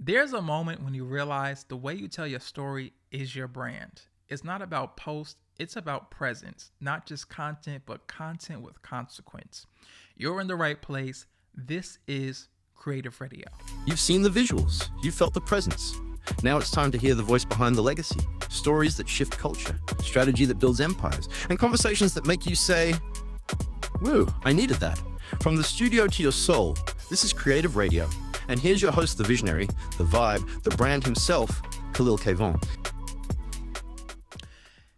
There's a moment when you realize the way you tell your story is your brand. It's not about posts, it's about presence, not just content, but content with consequence. You're in the right place. This is Kreative Radio. You've seen the visuals, you've felt the presence. Now it's time to hear the voice behind the legacy. Stories that shift culture, strategy that builds empires, and conversations that make you say, woo, I needed that. From the studio to your soul, this is Kreative Radio. And here's your host, the visionary, the vibe, the brand himself, Khalil Kayvon.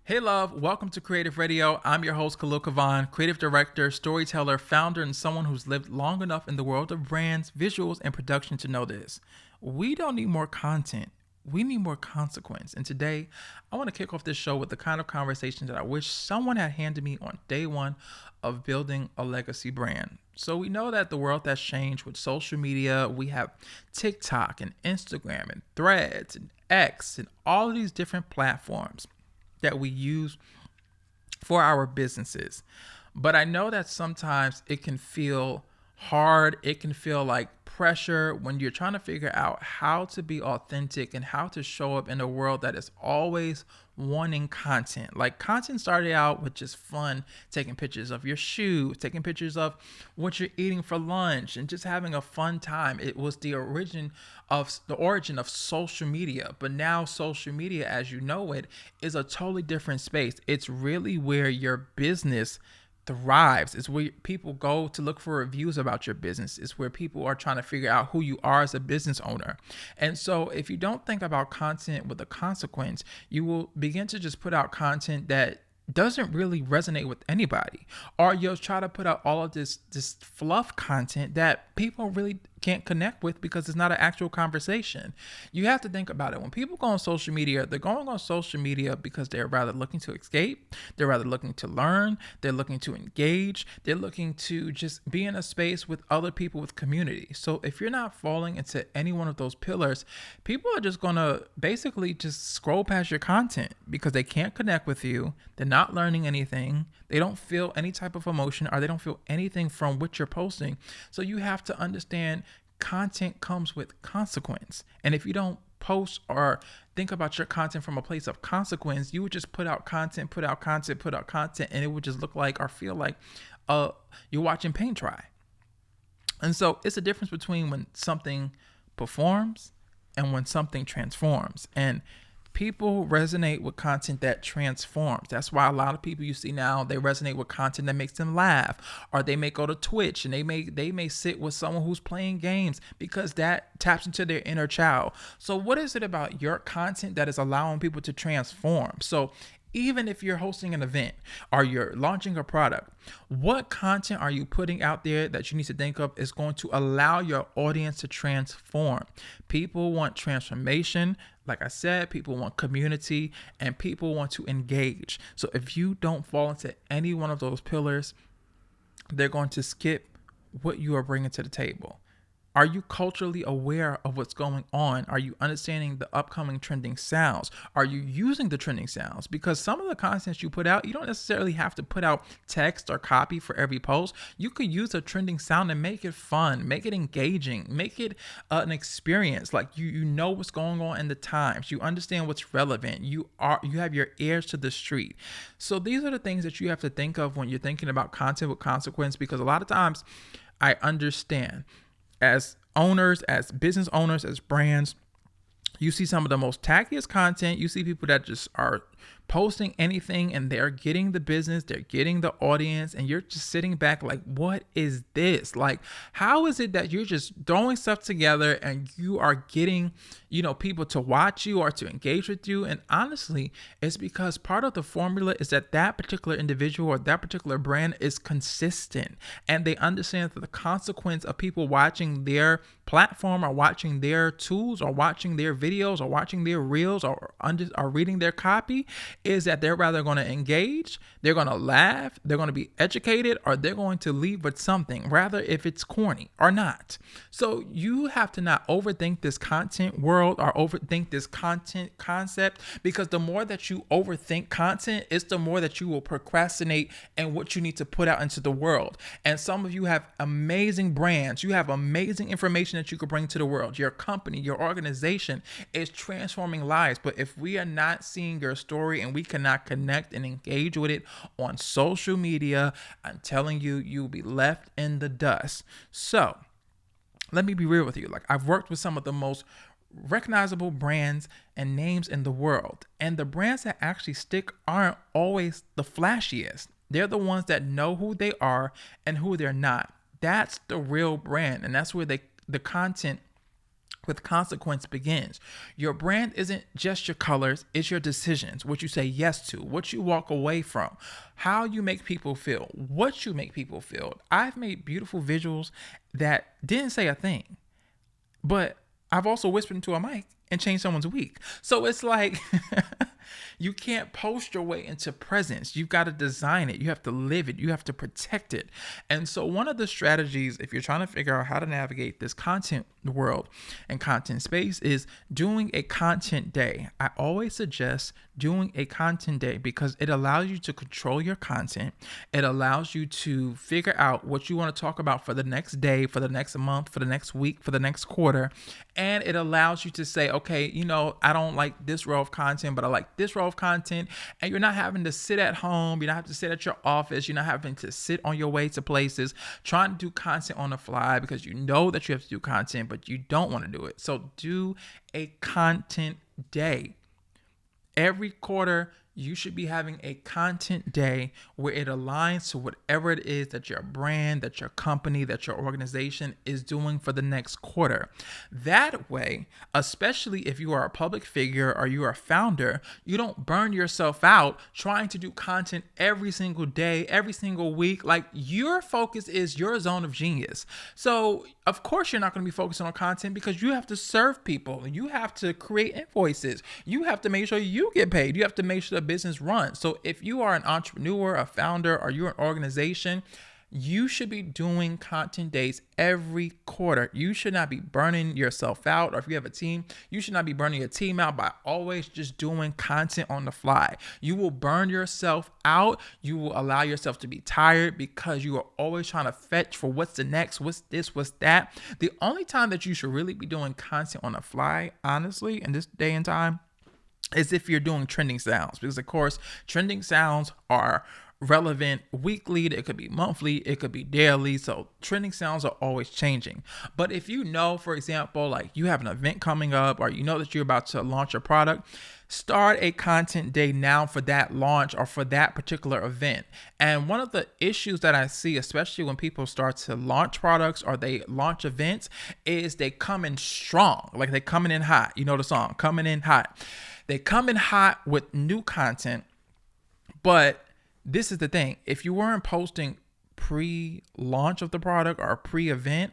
Hey love, welcome to Kreative Radio. I'm your host, Khalil Kayvon, creative director, storyteller, founder, and someone who's lived long enough in the world of brands, visuals, and production to know this. We don't need more content. We need more consequence. And today, I want to kick off this show with the kind of conversation that I wish someone had handed me on day one of building a legacy brand. So we know that the world has changed with social media. We have TikTok and Instagram and Threads and X and all of these different platforms that we use for our businesses. But I know that sometimes it can feel hard. It can feel like pressure when you're trying to figure out how to be authentic and how to show up in a world that is always wanting content. Like, content started out with just fun, taking pictures of your shoes, taking pictures of what you're eating for lunch, and just having a fun time. It was the origin of social media. But now social media, as you know it, is a totally different space. It's really where your business thrives. It's where people go to look for reviews about your business. It's where people are trying to figure out who you are as a business owner. And so if you don't think about content with a consequence, you will begin to just put out content that doesn't really resonate with anybody, or you'll try to put out all of this fluff content that people really can't connect with because it's not an actual conversation. You have to think about it. When people go on social media, they're going on social media because they're rather looking to escape, they're rather looking to learn, they're looking to engage, they're looking to just be in a space with other people with community. So if you're not falling into any one of those pillars, people are just going to basically just scroll past your content because they can't connect with you. They're not learning anything. They don't feel any type of emotion, or they don't feel anything from what you're posting. So you have to understand content comes with consequence. And if you don't post or think about your content from a place of consequence, you would just put out content, and it would just look like or feel like you're watching paint dry. And so it's a difference between when something performs and when something transforms. And people resonate with content that transforms. That's why a lot of people you see now, they resonate with content that makes them laugh, or they may go to Twitch and they may sit with someone who's playing games because that taps into their inner child. So what is it about your content that is allowing people to transform? So even if you're hosting an event or you're launching a product, what content are you putting out there that you need to think of is going to allow your audience to transform? People want transformation. Like I said, people want community, and people want to engage. So if you don't fall into any one of those pillars, they're going to skip what you are bringing to the table. Are you culturally aware of what's going on? Are you understanding the upcoming trending sounds? Are you using the trending sounds? Because some of the content you put out, you don't necessarily have to put out text or copy for every post. You could use a trending sound and make it fun, make it engaging, make it an experience. Like you know what's going on in the times. You understand what's relevant. You have your ears to the street. So these are the things that you have to think of when you're thinking about content with consequence, because a lot of times I understand, as owners, as business owners, as brands, you see some of the most tackiest content. You see people that just are posting anything and they're getting the business, they're getting the audience, and you're just sitting back like, what is this? Like, how is it that you're just throwing stuff together and you are getting, people to watch you or to engage with you? And honestly, it's because part of the formula is that particular individual or that particular brand is consistent, and they understand that the consequence of people watching their platform or watching their tools or watching their videos or watching their reels or reading their copy is that they're rather going to engage, they're going to laugh, they're going to be educated, or they're going to leave with something, rather if it's corny or not. So you have to not overthink this content world or overthink this content concept, because the more that you overthink content, it's the more that you will procrastinate and what you need to put out into the world. And some of you have amazing brands, you have amazing information that you could bring to the world. Your company, your organization is transforming lives. But if we are not seeing your story and we cannot connect and engage with it on social media, I'm telling you, you'll be left in the dust. So let me be real with you. Like, I've worked with some of the most recognizable brands and names in the world, and the brands that actually stick aren't always the flashiest. They're the ones that know who they are and who they're not. That's the real brand, and that's where the content with consequence begins. Your brand isn't just your colors, it's your decisions, what you say yes to, what you walk away from, how you make people feel, what you make people feel. I've made beautiful visuals that didn't say a thing, but I've also whispered into a mic and changed someone's week. So it's like, you can't post your way into presence. You've got to design it. You have to live it. You have to protect it. And so one of the strategies, if you're trying to figure out how to navigate this content world and content space, is doing a content day. I always suggest doing a content day because it allows you to control your content. It allows you to figure out what you want to talk about for the next day, for the next month, for the next week, for the next quarter. And it allows you to say, okay, I don't like this row of content, but I like this row of content. And you're not having to sit at home. You're not having to sit at your office. You're not having to sit on your way to places trying to do content on the fly because you know that you have to do content, but you don't want to do it. So do a content day. Every quarter, you should be having a content day where it aligns to whatever it is that your brand, that your company, that your organization is doing for the next quarter. That way, especially if you are a public figure or you are a founder, you don't burn yourself out trying to do content every single day, every single week. Like, your focus is your zone of genius. So of course you're not going to be focusing on content because you have to serve people. You have to create invoices. You have to make sure you get paid. You have to make sure the business runs. So if you are an entrepreneur, a founder, or you're an organization, you should be doing content days every quarter. You should not be burning yourself out. Or if you have a team, you should not be burning your team out by always just doing content on the fly. You will burn yourself out. You will allow yourself to be tired because you are always trying to fetch for what's the next, what's this, what's that. The only time that you should really be doing content on the fly, honestly, in this day and time, is if you're doing trending sounds, because of course trending sounds are relevant weekly, it could be monthly, it could be daily. So trending sounds are always changing. But if you know, for example, like you have an event coming up, or you know that you're about to launch a product, start a content day now for that launch or for that particular event. And one of the issues that I see, especially when people start to launch products or they launch events, is they come in strong, like they coming in hot. You know the song, Coming In Hot. They come in hot with new content, but this is the thing. If you weren't posting pre-launch of the product or pre-event,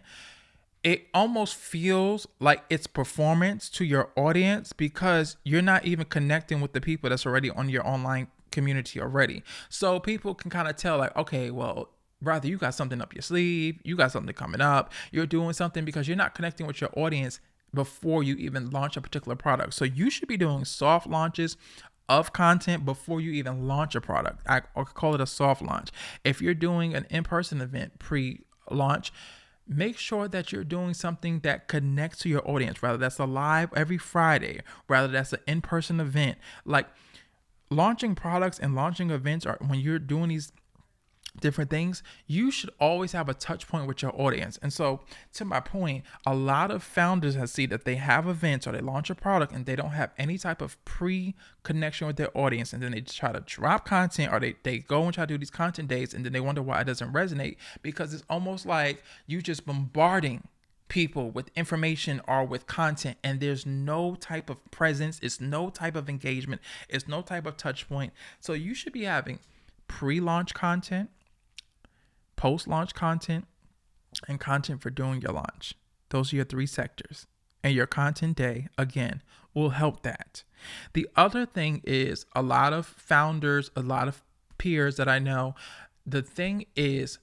it almost feels like it's performance to your audience because you're not even connecting with the people that's already on your online community already. So people can kind of tell like, okay, well, rather you got something up your sleeve, you got something coming up, you're doing something because you're not connecting with your audience before you even launch a particular product. So you should be doing soft launches of content before you even launch a product. I call it a soft launch. If you're doing an in-person event pre-launch, make sure that you're doing something that connects to your audience, whether that's a live every Friday, whether that's an in-person event. Like, launching products and launching events, or when you're doing these different things, you should always have a touch point with your audience. And so to my point, a lot of founders have seen that they have events or they launch a product and they don't have any type of pre-connection with their audience. And then they try to drop content, or they go and try to do these content days, and then they wonder why it doesn't resonate, because it's almost like you just bombarding people with information or with content, and there's no type of presence, it's no type of engagement, it's no type of touch point. So you should be having pre-launch content, post-launch content, and content for doing your launch. Those are your three sectors. and your content day, again, will help that. The other thing is a lot of founders, a lot of peers that I know, the thing is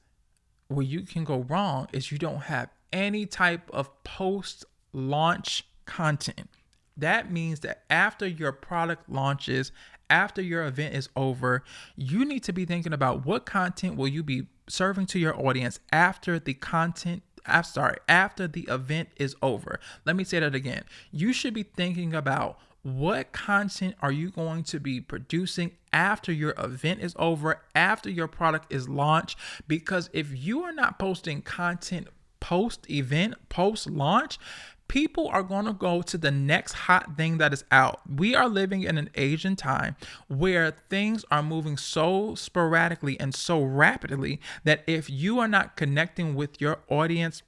where you can go wrong is you don't have any type of post-launch content. That means that after your product launches, after your event is over, you need to be thinking about what content will you be serving to your audience after the event is over. Let me say that again. You should be thinking about what content are you going to be producing after your event is over, after your product is launched? Because if you are not posting content post-event, post-launch, people are going to go to the next hot thing that is out. We are living in an age and time where things are moving so sporadically and so rapidly that if you are not connecting with your audience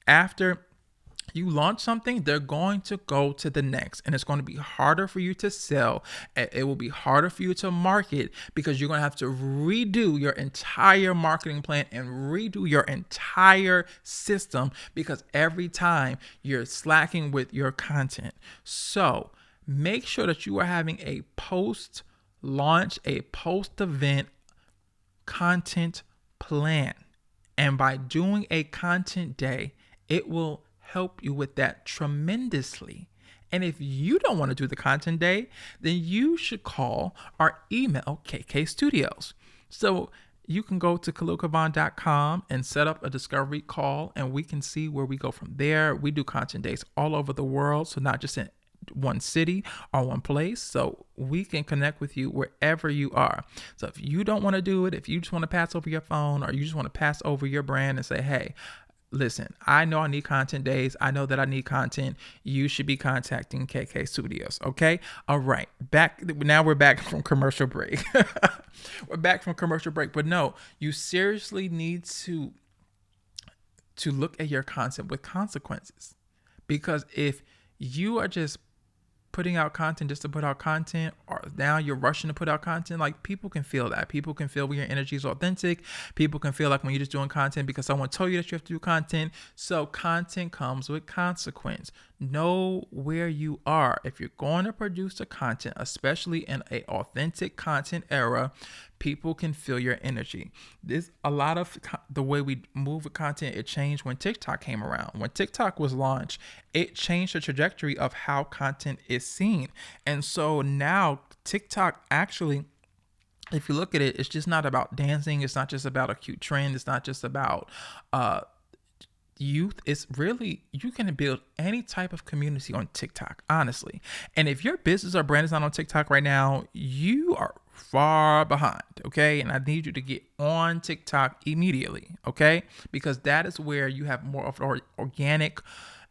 after you launch something, they're going to go to the next, and it's going to be harder for you to sell. It will be harder for you to market because you're going to have to redo your entire marketing plan and redo your entire system because every time you're slacking with your content. So make sure that you are having a post-launch, a post-event content plan. And by doing a content day, it will help you with that tremendously. And if you don't want to do the content day, then you should call or email KK Studios. So you can go to KhalilKavan.com and set up a discovery call, and we can see where we go from there. We do content days all over the world, so not just in one city or one place, so we can connect with you wherever you are. So if you don't want to do it, if you just want to pass over your phone or you just want to pass over your brand and say, hey, listen, I know I need content days. I know that I need content. You should be contacting KK Studios. Okay. All right. Now we're back from commercial break. But no, you seriously need to look at your content with consequences, because if you are just putting out content just to put out content, or now you're rushing to put out content, like, people can feel that. People can feel when your energy is authentic. People can feel like when you're just doing content because someone told you that you have to do content. So content comes with consequence. Know where you are. If you're going to produce a content, especially in a authentic content era, people can feel your energy. A lot of the way we move with content, it changed when TikTok came around. When TikTok was launched, it changed the trajectory of how content is seen. And so now TikTok actually, if you look at it, it's just not about dancing. It's not just about a cute trend. It's not just about youth. It's really, you can build any type of community on TikTok, honestly. And if your business or brand is not on TikTok right now, you are far behind. Okay. And I need you to get on TikTok immediately. Okay. Because that is where you have more of an organic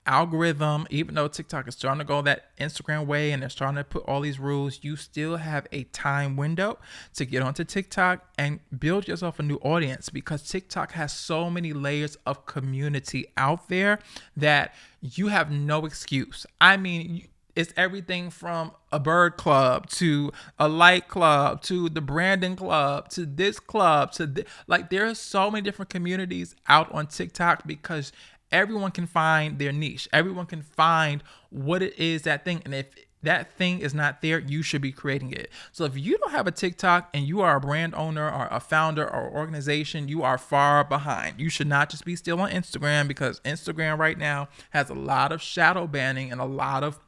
algorithm. Even though TikTok is starting to go that Instagram way and they're starting to put all these rules, you still have a time window to get onto TikTok and build yourself a new audience, because TikTok has so many layers of community out there that you have no excuse. I mean, it's everything from a bird club to a light club to the Brandon club to this club to like, there are so many different communities out on TikTok because everyone can find their niche. Everyone can find what it is, that thing. And if that thing is not there, you should be creating it. So if you don't have a TikTok and you are a brand owner or a founder or organization, you are far behind. You should not just be still on Instagram, because Instagram right now has a lot of shadow banning and a lot of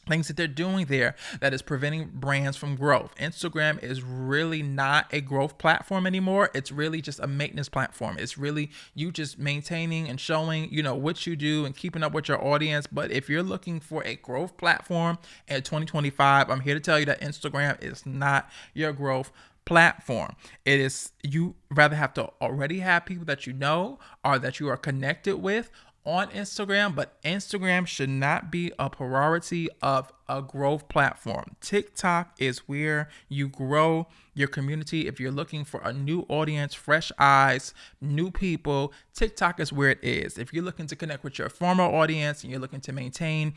things that they're doing there that is preventing brands from growth. Instagram is really not a growth platform anymore. It's really just a maintenance platform. It's really you just maintaining and showing, what you do and keeping up with your audience. But if you're looking for a growth platform in 2025, I'm here to tell you that Instagram is not your growth platform. It is, you rather have to already have people that you know or that you are connected with on Instagram, but Instagram should not be a priority of a growth platform. TikTok is where you grow your community. If you're looking for a new audience, fresh eyes, new people, TikTok is where it is. If you're looking to connect with your former audience and you're looking to maintain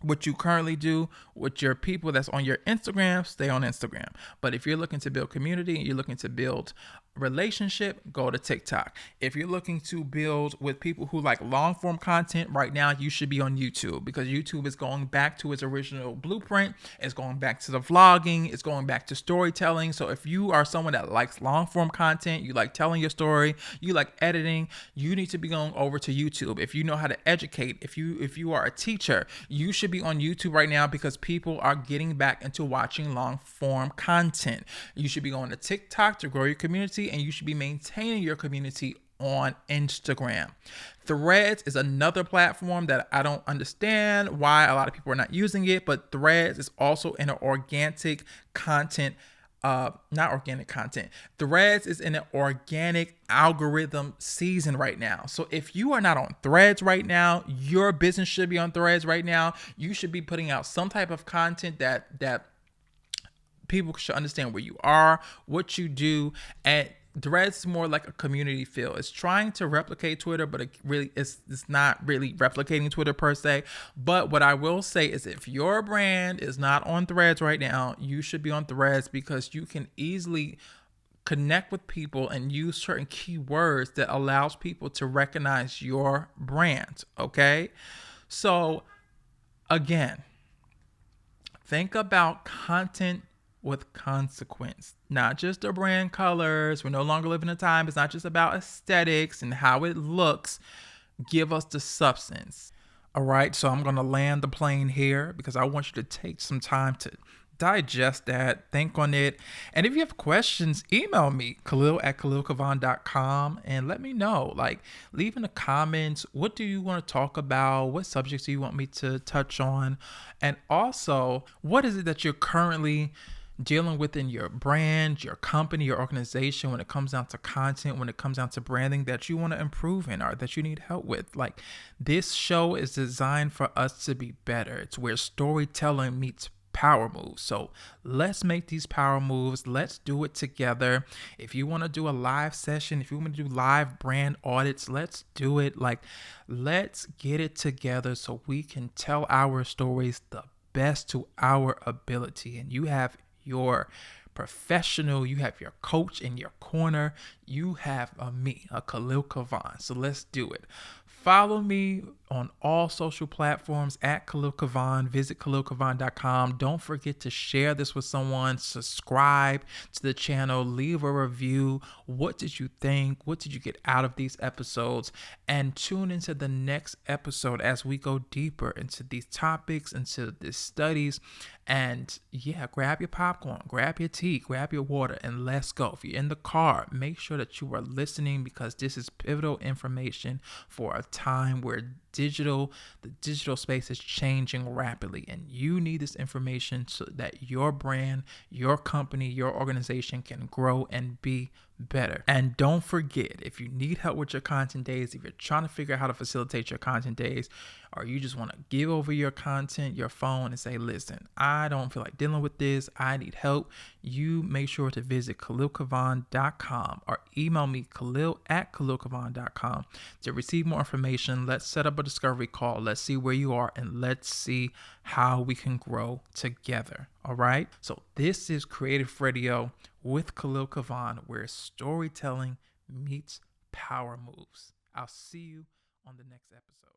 what you currently do with your people that's on your Instagram, stay on Instagram. But if you're looking to build community and you're looking to build relationship, go to TikTok. If you're looking to build with people who like long form content right now, you should be on YouTube, because YouTube is going back to its original blueprint. It's going back to the vlogging. It's going back to storytelling. So if you are someone that likes long form content, you like telling your story, you like editing, you need to be going over to YouTube. If you know how to educate, if you are a teacher, you should be on YouTube right now, because people are getting back into watching long form content. You should be going to TikTok to grow your community, and you should be maintaining your community on Instagram. Threads is another platform that I don't understand why a lot of people are not using it, but Threads is also in an organic content, not organic content. Threads is in an organic algorithm season right now. So if you are not on Threads right now, your business should be on Threads right now. You should be putting out some type of content that people should understand where you are, what you do. And Threads is more like a community feel. It's trying to replicate Twitter, but it's not really replicating Twitter per se. But what I will say is, if your brand is not on Threads right now, you should be on Threads, because you can easily connect with people and use certain keywords that allows people to recognize your brand. Okay. So again, think about content with consequence, not just the brand colors. We're no longer living in a time. It's not just about aesthetics and how it looks. Give us the substance. All right. So I'm going to land the plane here, because I want you to take some time to digest that, think on it. And if you have questions, email me, khalil@khalilkavan.com, and let me know. Like, leave in the comments, what do you want to talk about? What subjects do you want me to touch on? And also, what is it that you're currently dealing with in your brand, your company, your organization, when it comes down to content, when it comes down to branding, that you want to improve in or that you need help with? Like, this show is designed for us to be better. It's where storytelling meets power moves. So let's make these power moves. Let's do it together. If you want to do a live session, if you want to do live brand audits, let's do it. Like, let's get it together so we can tell our stories the best to our ability. And you have your professional, you have your coach in your corner, you have me, a Khalil Kavan. So let's do it. Follow me on all social platforms at Khalil Kavan. Visit KhalilKavan.com. Don't forget to share this with someone. Subscribe to the channel. Leave a review. What did you think? What did you get out of these episodes? And tune into the next episode as we go deeper into these topics, into these studies. And yeah, grab your popcorn, grab your tea, grab your water, and let's go. If you're in the car, make sure that you are listening, because this is pivotal information for a time where the digital space is changing rapidly, and you need this information so that your brand, your company, your organization can grow and be better. And don't forget, if you need help with your content days, if you're trying to figure out how to facilitate your content days, or you just want to give over your content, your phone, and say, listen, I don't feel like dealing with this, I need help, you make sure to visit KhalilKavan.com or email me, Khalil@KhalilKavan.com, to receive more information. Let's set up a discovery call. Let's see where you are, and let's see how we can grow together. All right. So this is Kreative Radio with Khalil Kavan, where storytelling meets power moves. I'll see you on the next episode.